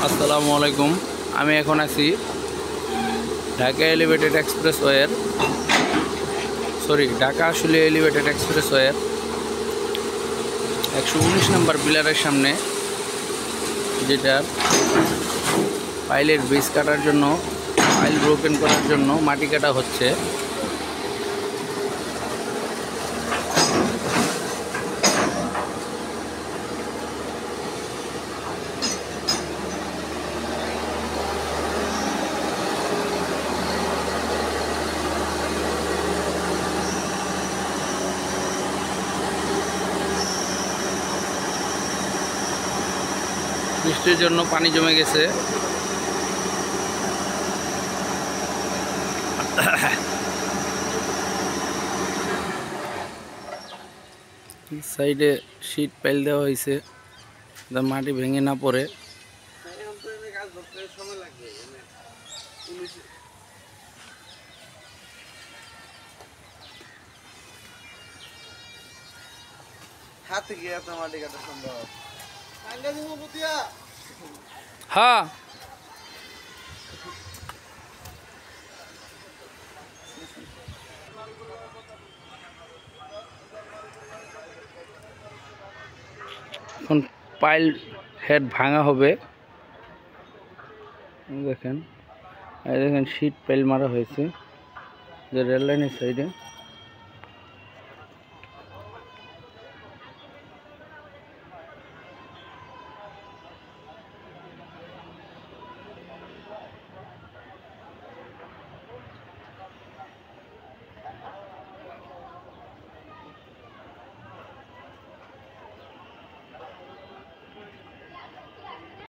আসসালামু আলাইকুম। আমি এখন আছি ঢাকা এলিভেটেড এক্সপ্রেসওয়ের ঢাকা আশুলিয়া এলিভেটেড এক্সপ্রেসওয়ের 119 নম্বর পিলারের সামনে, যেটা পাইলের ব্রিজ কাটার জন্য, পাইল ব্রোকেন করার জন্য মাটি কাটা হচ্ছে। বৃষ্টির জন্য পানি জমে গেছে। সাইডে শীট পাইল দেওয়া হয়েছে, মাটি ভেঙে না পড়ে। হাতে গিয়ে আপনার মাটি কাটা সম্ভব। হ্যাঁ, এখন পাইল হেড ভাঙা হবে। দেখেন, এই দেখেন শীট পাইল মারা হয়েছে যে রেল লাইনের সাইডে।